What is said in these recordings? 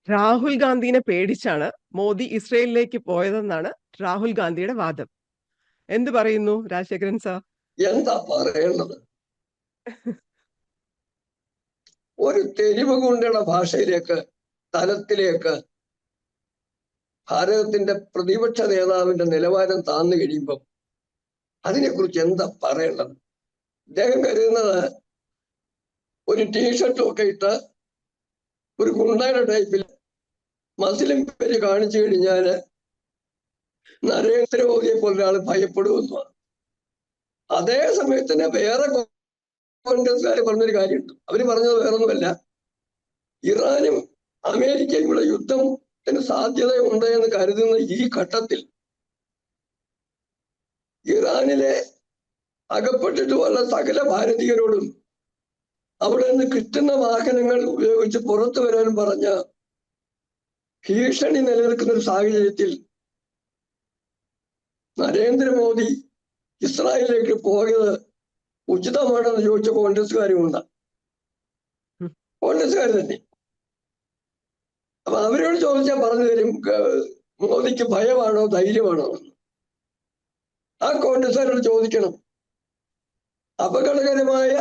രാഹുൽ ഗാന്ധിനെ പേടിച്ചാണ് മോദി ഇസ്രയേലിലേക്ക് പോയതെന്നാണ് രാഹുൽ ഗാന്ധിയുടെ വാദം. എന്ത് പറയുന്നു രാജശേഖരൻ സാർ? എന്താ പറയേണ്ടത്? ഒരു തെരുവ് ഗുണ്ടയുടെ ഭാഷയിലേക്ക്, തലത്തിലേക്ക് ഭാരതത്തിന്റെ പ്രതിപക്ഷ നേതാവിന്റെ നിലവാരം താന്നു കഴിയുമ്പം അതിനെക്കുറിച്ച് എന്താ പറയേണ്ടത്? അദ്ദേഹം കരുതുന്നത് ഒരു ടീഷർട്ടും ഒക്കെ ഇട്ട് ഒരു ഗുണ്ടയുടെ ടൈപ്പിൽ മസിലും പേര് കാണിച്ചു കഴിഞ്ഞാല് നരേന്ദ്രമോദിയെ പോലെ ഒരാൾ ഭയപ്പെടുമെന്നാണ്. അതേ സമയത്ത് തന്നെ വേറെ കോൺഗ്രസ്സുകാർ പറഞ്ഞൊരു കാര്യമുണ്ട്. അവര് പറഞ്ഞത് വേറൊന്നുമല്ല, ഇറാനും അമേരിക്കയും കൂടെ യുദ്ധത്തിന് സാധ്യതയുണ്ട് എന്ന് കരുതുന്ന ഈ ഘട്ടത്തിൽ ഇറാനിലെ അകപ്പെട്ടിട്ടുള്ള സകല ഭാരതീയരോടും അവിടെ നിന്ന് കിട്ടുന്ന വാഹനങ്ങൾ ഉപയോഗിച്ച് പുറത്തു വരാനും പറഞ്ഞ ഭീഷണി നിലനിൽക്കുന്ന ഒരു സാഹചര്യത്തിൽ നരേന്ദ്രമോദി ഇസ്രായേലിലേക്ക് പോയത് ഉചിതമാണെന്ന് ചോദിച്ച കോൺഗ്രസ്സുകാരുമുണ്ട്. കോൺഗ്രസ്സുകാർ തന്നെ. അപ്പൊ അവരോട് ചോദിച്ചാൽ പറഞ്ഞു തരും മോദിക്ക് ഭയമാണോ ധൈര്യമാണോ എന്ന്. ആ കോൺഗ്രസ്സുകാരോട് ചോദിക്കണം. അപകടകരമായ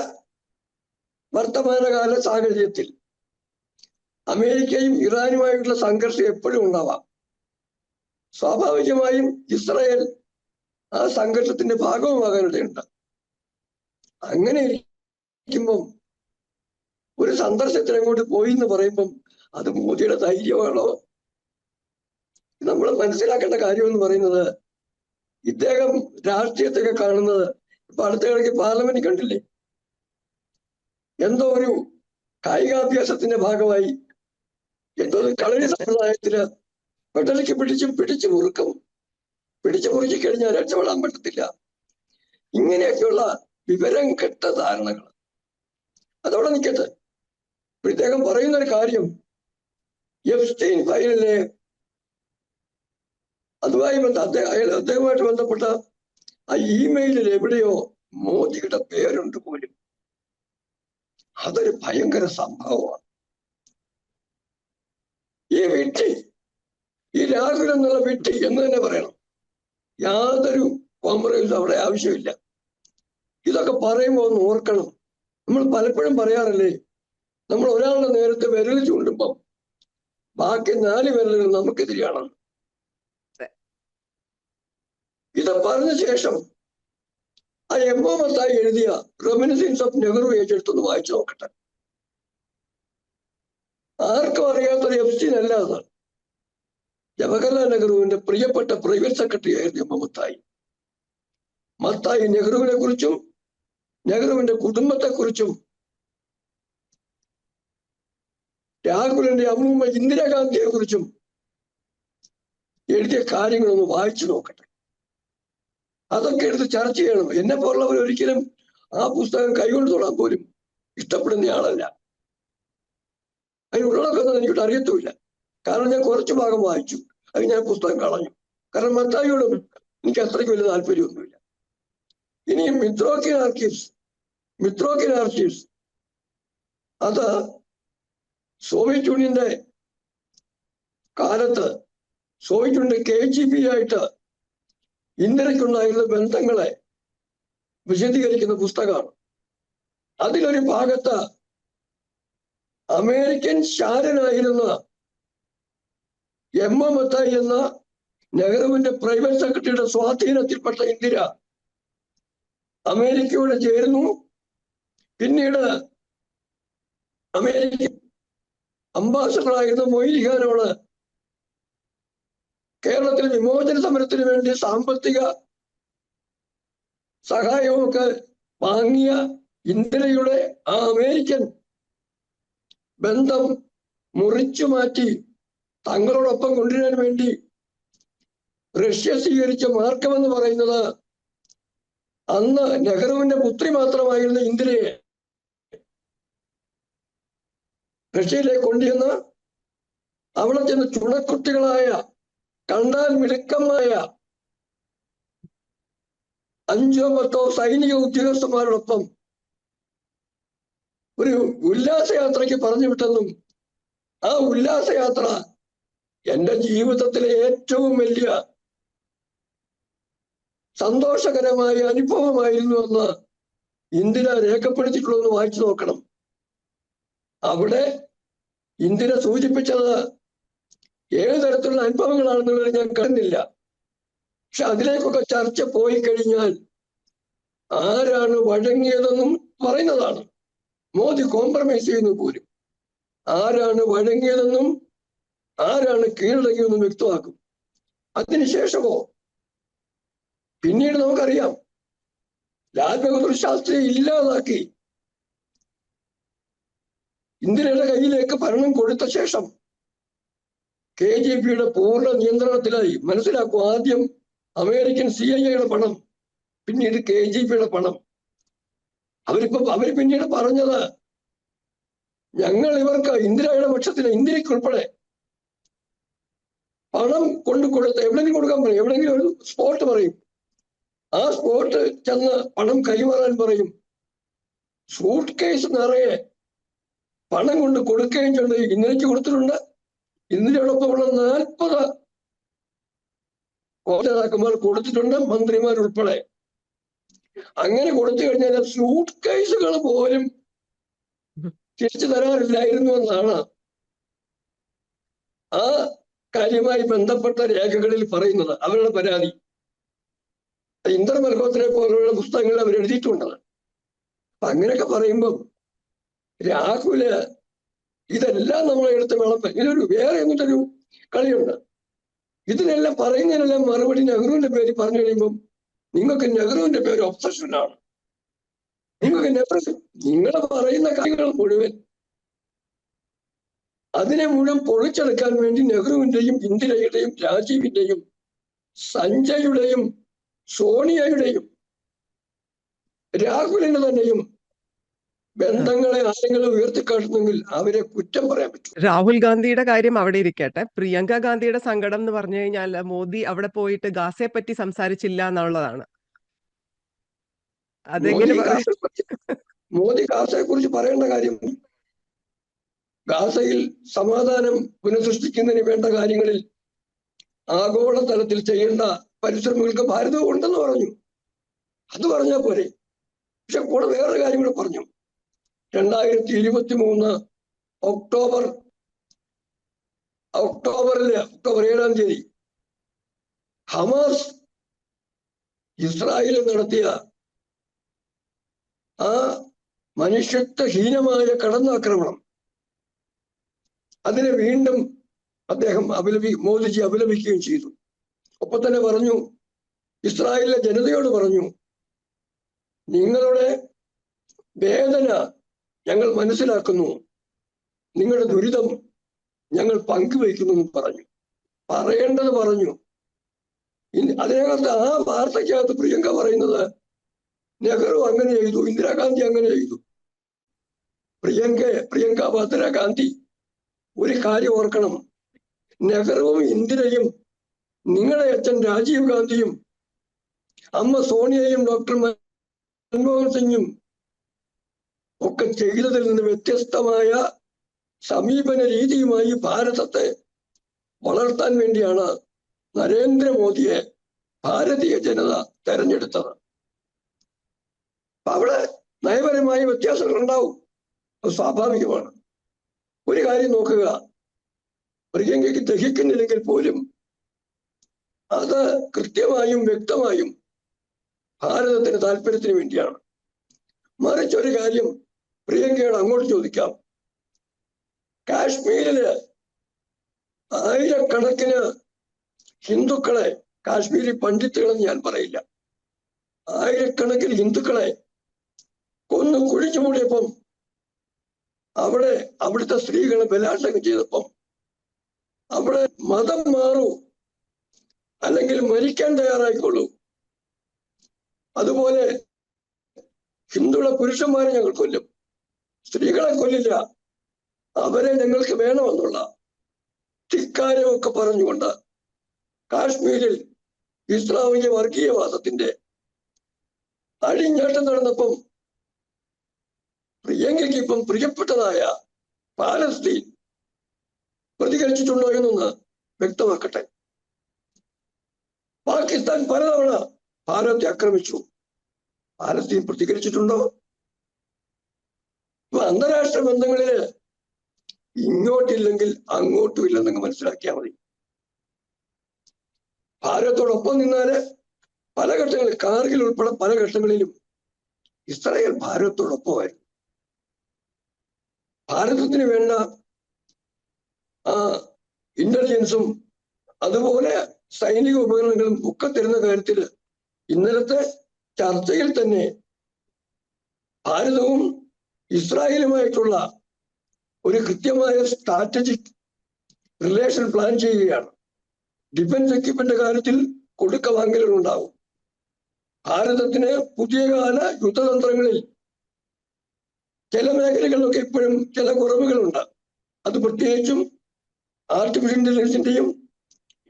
വർത്തമാനകാല സാഹചര്യത്തിൽ അമേരിക്കയും ഇറാനുമായിട്ടുള്ള സംഘർഷം എപ്പോഴും ഉണ്ടാവാം. സ്വാഭാവികമായും ഇസ്രായേൽ ആ സംഘർഷത്തിന്റെ ഭാഗവുമാകാനിടയുണ്ട്. അങ്ങനെ ഇരിക്കുമ്പം ഒരു സന്ദർശനത്തിന് അങ്ങോട്ട് പോയി എന്ന് പറയുമ്പം അത് മോദിയുടെ ധൈര്യമാണോ? നമ്മൾ മനസ്സിലാക്കേണ്ട കാര്യം എന്ന് പറയുന്നത്, ഇദ്ദേഹം രാഷ്ട്രീയത്തൊക്കെ കാണുന്നത് ഇപ്പൊ അടുത്തിടയ്ക്ക് പാർലമെന്റ് കണ്ടില്ലേ, എന്തോ ഒരു കായികാഭ്യാസത്തിന്റെ ഭാഗമായി എന്തോ കളരി സമ്പ്രദായത്തില് പെട്ടലിക്ക് പിടിച്ചു മുറുക്കി കഴിഞ്ഞാൽ രക്ഷപ്പെടാൻ പറ്റത്തില്ല. ഇങ്ങനെയൊക്കെയുള്ള വിവരം കെട്ട ധാരണകൾ അതോടെ നിൽക്കട്ടെ. ഇദ്ദേഹം പറയുന്ന ഒരു കാര്യം, എപ്സ്റ്റീൻ ഫയലിലെ അദ്ദേഹവുമായിട്ട് ബന്ധപ്പെട്ട ആ ഇമെയിലിൽ എവിടെയോ മോദിയുടെ പേരുണ്ട് പോലും. അതൊരു ഭയങ്കര സംഭവമാണ്. ഈ രാഹുൽ എന്നുള്ള വിട്ടി എന്ന് തന്നെ പറയണം. യാതൊരു കോംപ്രമൈസും അവിടെ ആവശ്യമില്ല. ഇതൊക്കെ പറയുമ്പോൾ ഒന്ന് ഓർക്കണം. നമ്മൾ പലപ്പോഴും പറയാറില്ലേ, നമ്മൾ ഒരാളുടെ നേരത്തെ വിരൽ ചൂണ്ടുമ്പം ബാക്കി 4 വിരലുകൾ നമുക്കെതിരെയാണ്. ഇത് പറഞ്ഞ ശേഷം ആ എംഒ മത്തായി എഴുതിയ റെമിനിസൻസ് ഓഫ് നെഹ്റു ഏജ് എടുത്തൊന്ന് വായിച്ചു നോക്കട്ടെ. ആർക്കും അറിയാത്തൊരു എപ്സ്റ്റീൻ അല്ല അത്. ജവഹർലാൽ നെഹ്റുവിന്റെ പ്രിയപ്പെട്ട പ്രൈവറ്റ് സെക്രട്ടറി ആയിരുന്നു എംഒ മത്തായി. മത്തായി നെഹ്റുവിനെ കുറിച്ചും നെഹ്റുവിന്റെ കുടുംബത്തെ കുറിച്ചും രാഹുലിന്റെ അമ്മൂമ്മ ഇന്ദിരാഗാന്ധിയെ കുറിച്ചും എഴുതിയ കാര്യങ്ങളൊന്ന് വായിച്ചു നോക്കട്ടെ. അതൊക്കെ എടുത്ത് ചർച്ച ചെയ്യണം. എന്നെ പോലുള്ളവർ ഒരിക്കലും ആ പുസ്തകം കൈകൊണ്ട് തൊടാൻ പോലും ഇഷ്ടപ്പെടുന്ന ആളല്ല. അതിന് ഉള്ളതൊക്കെ എനിക്കിട്ട് അറിയത്തുമില്ല. കാരണം ഞാൻ കുറച്ചു ഭാഗം വായിച്ചു, അത് ഞാൻ പുസ്തകം കളഞ്ഞു. കാരണം മത്തായിയോടും എനിക്ക് അത്രയ്ക്ക് വലിയ താല്പര്യമൊന്നുമില്ല. ഇനി മിത്രോക്കിൻ ആർക്കീവ്സ് അത് സോവിയറ്റ് യൂണിയന്റെ കാലത്ത് സോവിയറ്റ് യൂണിയന്റെ KGB ആയിട്ട് ഇന്ത്യക്കുണ്ടായിരുന്ന ബന്ധങ്ങളെ വിശദീകരിക്കുന്ന പുസ്തകമാണ്. അതിലൊരു ഭാഗത്ത് അമേരിക്കൻ ശാരനായിരുന്ന എംഒ മത്തായി എന്ന നെഹ്റുവിന്റെ പ്രൈവറ്റ് സെക്രട്ടറിയുടെ സ്വാധീനത്തിൽപ്പെട്ട ഇന്ദിര അമേരിക്കയോട് ചേർന്നു. പിന്നീട് അമേരിക്കൻ അംബാസഡറായിരുന്ന മൊയ്ലിഖാനോട് കേരളത്തിൽ വിമോചന സമരത്തിന് വേണ്ടി സാമ്പത്തിക സഹായമൊക്കെ വാങ്ങിയ ഇന്ദിരയുടെ ആ അമേരിക്കൻ ബന്ധം മുറിച്ചു മാറ്റി തങ്ങളോടൊപ്പം കൊണ്ടുവരാൻ വേണ്ടി റഷ്യ സ്വീകരിച്ച മാർഗമെന്ന് പറയുന്നത് അന്ന് നെഹ്റുവിന്റെ പുത്രി മാത്രമായിരുന്ന ഇന്ദിരയെ റഷ്യയിലേക്ക് കൊണ്ടുവന്ന് അവിടെ ചെന്ന് ചുണക്കുട്ടികളായ കണ്ടാൽ മിടുക്കമായ 5 or 10 സൈനിക ഉദ്യോഗസ്ഥന്മാരോടൊപ്പം ഒരു ഉല്ലാസയാത്രയ്ക്ക് പറഞ്ഞു വിട്ടെന്നും ആ ഉല്ലാസയാത്ര എന്റെ ജീവിതത്തിലെ ഏറ്റവും വലിയ സന്തോഷകരമായ അനുഭവമായിരുന്നു എന്ന് ഇന്ദിര രേഖപ്പെടുത്തിയിട്ടുള്ളത് വായിച്ചു നോക്കണം. അവിടെ ഇന്ദിര സൂചിപ്പിച്ചത് ഏത് തരത്തിലുള്ള അനുഭവങ്ങളാണെന്നുള്ളത് ഞാൻ കാണുന്നില്ല. പക്ഷെ അതിലേക്കൊക്കെ ചർച്ച പോയി കഴിഞ്ഞാൽ ആരാണ് വഴങ്ങിയതെന്നും പറയുന്നതാണ്. മോദി കോംപ്രമൈസ് ചെയ്യുന്നു പോലും. ആരാണ് വഴങ്ങിയതെന്നും ആരാണ് കീഴടങ്ങിയതെന്നും വ്യക്തമാക്കും. അതിനുശേഷമോ പിന്നീട് നമുക്കറിയാം, ലാൽ ബഹദൂർ ശാസ്ത്രി ഇല്ലാതാക്കി ഇന്ദിരയുടെ കയ്യിലേക്ക് ഭരണം കൊടുത്ത ശേഷം KGPയുടെ പൂർണ്ണ നിയന്ത്രണത്തിലായി. മനസ്സിലാക്കും, ആദ്യം അമേരിക്കൻ CIA പണം, പിന്നീട് KGPയുടെ പണം. അവര് പിന്നീട് പറഞ്ഞത്, ഞങ്ങൾ ഇവർക്ക് ഇന്ദിരയുടെ പക്ഷത്തിന്, ഇന്ദിരയ്ക്ക് ഉൾപ്പെടെ പണം കൊടുത്ത് എവിടെയെങ്കിലും കൊടുക്കാൻ പറയും, എവിടെയെങ്കിലും ഒരു സ്പോട്ട് പറയും, ആ സ്പോട്ട് ചെന്ന് പണം കൈമാറാൻ പറയും. സൂട്ട് കേസ് നിറയെ പണം കൊണ്ട് കൊടുക്കുകയും ചെയ്ത് ഇന്ദിരയ്ക്ക് കൊടുത്തിട്ടുണ്ട്. ഇന്ദിരയോടൊപ്പമുള്ള 40 നേതാക്കന്മാർ കൊടുത്തിട്ടുണ്ട്, മന്ത്രിമാരുൾപ്പെടെ. അങ്ങനെ കൊടുത്തു കഴിഞ്ഞാൽ സൂട്ട് കേസുകൾ പോലും തിരിച്ചു തരാറില്ലായിരുന്നു എന്നാണ് ആ കാര്യവുമായി ബന്ധപ്പെട്ട രേഖകളിൽ പറയുന്നത്, അവരുടെ പരാതി. ഇന്ദർ മൽഹോത്രയെ പോലുള്ള പുസ്തകങ്ങൾ അവർ എഴുതിയിട്ടുണ്ട്. അപ്പൊ അങ്ങനെയൊക്കെ പറയുമ്പം രാഹുല് ഇതെല്ലാം നമ്മളെ എടുത്ത് വിളമ്പ്. ഇതിനൊരു വേറെ എന്നിട്ടൊരു കളിയുണ്ട്. ഇതിനെല്ലാം പറയുന്നതിനെല്ലാം മറുപടി നെഹ്റുവിന്റെ പേര് പറഞ്ഞു കഴിയുമ്പം നിങ്ങൾക്ക് നെഹ്റുവിന്റെ പേര് ഒബ്സഷനാണ്. നിങ്ങൾ പറയുന്ന കാര്യങ്ങൾ മുഴുവൻ അതിനെ മുഴുവൻ പൊളിച്ചെടുക്കാൻ വേണ്ടി നെഹ്റുവിന്റെയും ഇന്ദിരയുടെയും രാജീവിന്റെയും സഞ്ജയുടെയും സോണിയയുടെയും രാഹുലിന്റെ തന്നെയും ബന്ധങ്ങളെ ആരെങ്കിലും ഉയർത്തിക്കാട്ടുന്നെങ്കിൽ അവരെ കുറ്റം പറയാൻ പറ്റും. രാഹുൽ ഗാന്ധിയുടെ കാര്യം അവിടെ ഇരിക്കട്ടെ. പ്രിയങ്ക ഗാന്ധിയുടെ സങ്കടം എന്ന് പറഞ്ഞു കഴിഞ്ഞാൽ മോദി അവിടെ പോയിട്ട് ഗാസയെ പറ്റി സംസാരിച്ചില്ല എന്നുള്ളതാണ്. അതെങ്ങനെ മോദി ഗാസയെ കുറിച്ച് പറയേണ്ട കാര്യം, ഗാസയിൽ സമാധാനം പുനഃസൃഷ്ടിക്കുന്നതിന് വേണ്ട കാര്യങ്ങളിൽ ആഗോളതലത്തിൽ ചെയ്യേണ്ട പരിശ്രമങ്ങൾക്ക് ഭാരതവും ഉണ്ടെന്ന് പറഞ്ഞു. അത് പറഞ്ഞാൽ പോരെ. പക്ഷെ കൂടെ വേറൊരു കാര്യം കൂടെ പറഞ്ഞു. 2023 ഒക്ടോബർ 7-ാം തീയതി ഹമാസ് ഇസ്രായേലിൽ നടത്തിയ ആ മനുഷ്യത്വഹീനമായ കടന്നാക്രമണം, അതിനെ വീണ്ടും അദ്ദേഹം മോദിജി അപലപിക്കുകയും ചെയ്തു. ഒപ്പം തന്നെ പറഞ്ഞു, ഇസ്രായേലിലെ ജനതയോട് പറഞ്ഞു, നിങ്ങളുടെ വേദന ഞങ്ങൾ മനസ്സിലാക്കുന്നു, നിങ്ങളുടെ ദുരിതം ഞങ്ങൾ പങ്കുവയ്ക്കുന്നു എന്ന് പറഞ്ഞു. പറയേണ്ടത് പറഞ്ഞു. അതിനകത്ത് ആ വാർത്തയ്ക്കകത്ത് പ്രിയങ്ക പറയുന്നത് നെഹ്റു അങ്ങനെ ചെയ്തു, ഇന്ദിരാഗാന്ധി അങ്ങനെ ചെയ്തു. പ്രിയങ്ക വാദ്ര ഗാന്ധി ഒരു കാര്യം ഓർക്കണം, നെഹ്റുവും ഇന്ദിരയും നിങ്ങളുടെ അച്ഛൻ രാജീവ് ഗാന്ധിയും അമ്മ സോണിയയും ഡോക്ടർ മൻമോഹൻ സിംഗും ഒക്കെ ചെയ്തതിൽ നിന്ന് വ്യത്യസ്തമായ സമീപന രീതിയുമായി ഭാരതത്തെ വളർത്താൻ വേണ്ടിയാണ് നരേന്ദ്രമോദിയെ ഭാരതീയ ജനത തെരഞ്ഞെടുത്തത്. അവിടെ നയപരമായ വ്യത്യാസങ്ങൾ ഉണ്ടാവും, അത് സ്വാഭാവികമാണ്. ഒരു കാര്യം നോക്കുക, പ്രിയങ്കയ്ക്ക് ദഹിക്കുന്നില്ലെങ്കിൽ പോലും അത് കൃത്യമായും വ്യക്തമായും ഭാരതത്തിന് താല്പര്യത്തിന് വേണ്ടിയാണ്. മറിച്ചൊരു കാര്യം പ്രിയങ്കയോട് അങ്ങോട്ട് ചോദിക്കാം. കാശ്മീരില് ആയിരക്കണക്കിന് ഹിന്ദുക്കളെ, കാശ്മീരി പണ്ഡിറ്റുകളെന്ന് ഞാൻ പറയില്ല, ആയിരക്കണക്കിന് ഹിന്ദുക്കളെ കൊന്നു കുഴിച്ചു മൂടിയപ്പം അവിടുത്തെ സ്ത്രീകളെ ബലാത്സംഗം ചെയ്തപ്പം അവിടെ മതം മാറൂ അല്ലെങ്കിൽ മരിക്കാൻ തയ്യാറായിക്കൊള്ളൂ, അതുപോലെ ഹിന്ദുക്കളെ പുരുഷന്മാരെ ഞങ്ങൾ കൊല്ലും, സ്ത്രീകളെ കൊല്ലില്ല, അവരെ ഞങ്ങൾക്ക് വേണമെന്നുള്ള ധിക്കാരമൊക്കെ പറഞ്ഞുകൊണ്ട് കാശ്മീരിൽ ഇസ്ലാമിക വർഗീയവാദത്തിന്റെ അഴിഞ്ഞാട്ടം നടന്നപ്പം പ്രിയങ്കയ്ക്ക് ഇപ്പം പ്രിയപ്പെട്ടതായ പാലസ്തീൻ പ്രതികരിച്ചിട്ടുണ്ടോ എന്നൊന്ന് വ്യക്തമാക്കട്ടെ. പാകിസ്ഥാൻ പലതവണ ഭാരതത്തെ ആക്രമിച്ചു. ഭാരതത്തിൽ പ്രതികരിച്ചിട്ടുണ്ടോ? അന്താരാഷ്ട്ര ബന്ധങ്ങളില് ഇങ്ങോട്ടില്ലെങ്കിൽ അങ്ങോട്ടും ഇല്ലെന്നങ്ങ് മനസ്സിലാക്കിയാൽ മതി. ഭാരതത്തോടൊപ്പം നിന്നാല് പല ഘട്ടങ്ങളിൽ, കാർഗിൽ ഉൾപ്പെടെ പല ഘട്ടങ്ങളിലും ഇസ്രായേൽ ഭാരതത്തോടൊപ്പമായിരുന്നു. ഭാരതത്തിന് വേണ്ട ഇന്റലിജൻസും അതുപോലെ സൈനിക ഉപകരണങ്ങളും ഒക്കെ തരുന്ന കാര്യത്തിൽ ഇന്നലത്തെ ചർച്ചയിൽ തന്നെ ഭാരതവും ഇസ്രായേലുമായിട്ടുള്ള ഒരു കൃത്യമായ സ്ട്രാറ്റജിക് റിലേഷൻ പ്ലാൻ ചെയ്യുകയാണ്. ഡിഫൻസ് എക്യുപ്മെന്റ് കാര്യത്തിൽ കൊടുക്ക വാങ്ങലുകൾ ഉണ്ടാവും. ഭാരതത്തിന് പുതിയ കാല യുദ്ധതന്ത്രങ്ങളിൽ ചില മേഖലകളിലൊക്കെ ഇപ്പോഴും ചില കുറവുകളുണ്ട്. അത് പ്രത്യേകിച്ചും ആർട്ടിഫിഷ്യൽ ഇന്റലിജൻസിന്റെയും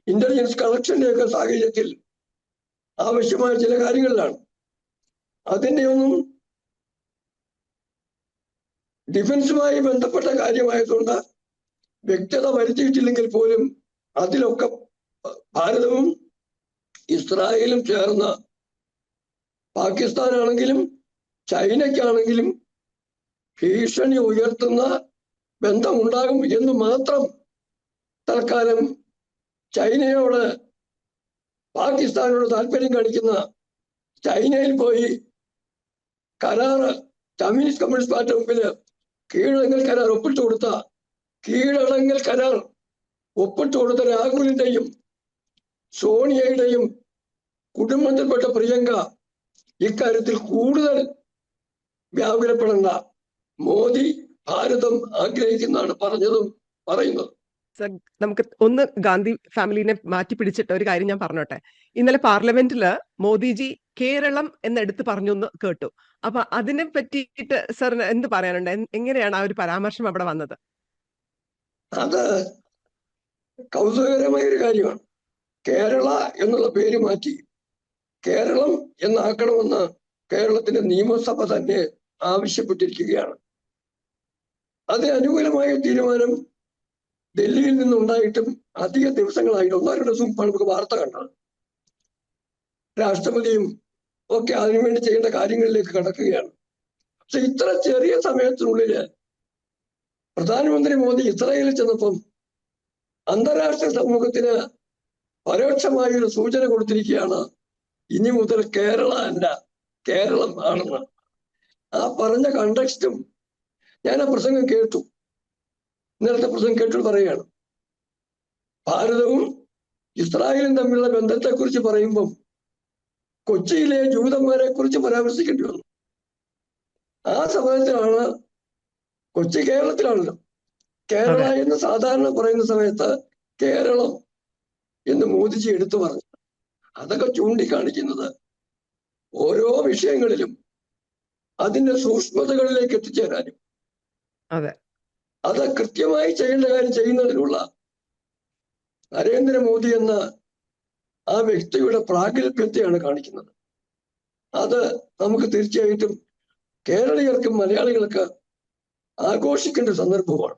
ഇന്റലിജൻസ് കളക്ഷന്റെയൊക്കെ സാഹചര്യത്തിൽ ആവശ്യമായ ചില കാര്യങ്ങളിലാണ്. അതിൻ്റെയൊന്നും ഡിഫൻസുമായി ബന്ധപ്പെട്ട കാര്യമായതുകൊണ്ട് വ്യക്തത വരുത്തിയിട്ടില്ലെങ്കിൽ പോലും അതിലൊക്കെ ഭാരതവും ഇസ്രായേലും ചേർന്ന് പാകിസ്ഥാനാണെങ്കിലും ചൈനയ്ക്കാണെങ്കിലും ഭീഷണി ഉയർത്തുന്ന ബന്ധമുണ്ടാകും എന്ന് മാത്രം തൽക്കാലം ചൈനയോട് പാകിസ്ഥാനോട് താല്പര്യം കാണിക്കുന്ന ചൈനയിൽ പോയി കരാറ് കമ്മ്യൂണിസ്റ്റ് പാർട്ടി മുമ്പില് കീഴടങ്ങൽ കരാർ ഒപ്പിട്ട് കൊടുത്ത രാഹുലിന്റെയും സോണിയയുടെയും കുടുംബത്തിൽപ്പെട്ട പ്രിയങ്ക ഇക്കാര്യത്തിൽ കൂടുതൽ വ്യാകുലപ്പെടേണ്ട. മോദി ഭാരതം ആഗ്രഹിക്കുന്നതാണ് പറയുന്നത്. നമുക്ക് ഒന്ന് ഗാന്ധി ഫാമിലിനെ മാറ്റി പിടിച്ചിട്ട് ഒരു കാര്യം ഞാൻ പറഞ്ഞോട്ടെ. ഇന്നലെ പാർലമെന്റില് മോദിജി കേരളം എന്നെടുത്ത് പറഞ്ഞു എന്ന് കേട്ടു. അപ്പൊ അതിനെ പറ്റിയിട്ട് സാറിന് എന്ത് പറയാനുണ്ട്? എങ്ങനെയാണ് ആ ഒരു പരാമർശം അവിടെ വന്നത്? അത് കൗതുകകരമായ ഒരു കാര്യമാണ്. കേരള എന്നുള്ള പേര് മാറ്റി കേരളം എന്നാക്കണമെന്ന് കേരളത്തിന്റെ നിയമസഭ തന്നെ ആവശ്യപ്പെട്ടിരിക്കുകയാണ്. അതിന് അനുകൂലമായ തീരുമാനം ഡൽഹിയിൽ നിന്നുണ്ടായിട്ടും അധിക ദിവസങ്ങളായിട്ട് 1-2 ദിവസം മുമ്പാണ് നമുക്ക് വാർത്ത കണ്ടത്. രാഷ്ട്രപതിയും ഒക്കെ അതിനുവേണ്ടി ചെയ്യേണ്ട കാര്യങ്ങളിലേക്ക് കടക്കുകയാണ്. പക്ഷെ ഇത്ര ചെറിയ സമയത്തിനുള്ളില് പ്രധാനമന്ത്രി മോദി ഇസ്രായേലിൽ ചെന്നപ്പം അന്താരാഷ്ട്ര സമൂഹത്തിന് പരോക്ഷമായൊരു സൂചന കൊടുത്തിരിക്കുകയാണ്. ഇനി മുതൽ കേരള അല്ല, കേരളം ആണെന്ന്. ആ പറഞ്ഞ കണ്ടക്സ്റ്റും ഞാൻ ആ പ്രസംഗം കേട്ടു. ഇന്നലത്തെ പ്രസംഗം കേട്ടു പറയുകയാണ്. ഭാരതവും ഇസ്രായേലും തമ്മിലുള്ള ബന്ധത്തെക്കുറിച്ച് പറയുമ്പം കൊച്ചിയിലെ ജൂതന്മാരെ കുറിച്ച് പരാമർശിക്കേണ്ടി വന്നു. ആ സമയത്താണ്, കൊച്ചി കേരളത്തിലാണല്ലോ, കേരള എന്ന് സാധാരണ പറയുന്ന സമയത്ത് കേരളം എന്ന് മോദിജി എടുത്തു പറഞ്ഞു. അതൊക്കെ ചൂണ്ടിക്കാണിക്കുന്നത് ഓരോ വിഷയങ്ങളിലും അതിന്റെ സൂക്ഷ്മതകളിലേക്ക് എത്തിച്ചേരാനും അത് കൃത്യമായി ചെയ്യേണ്ട കാര്യം ചെയ്യുന്നതിനുള്ള നരേന്ദ്രമോദി എന്ന ആ വ്യക്തിയുടെ പ്രാഗൽഭ്യത്തെയാണ് കാണിക്കുന്നത്. അത് നമുക്ക് തീർച്ചയായിട്ടും കേരളീയർക്കും മലയാളികൾക്ക് ആഘോഷിക്കേണ്ട സന്ദർഭമാണ്.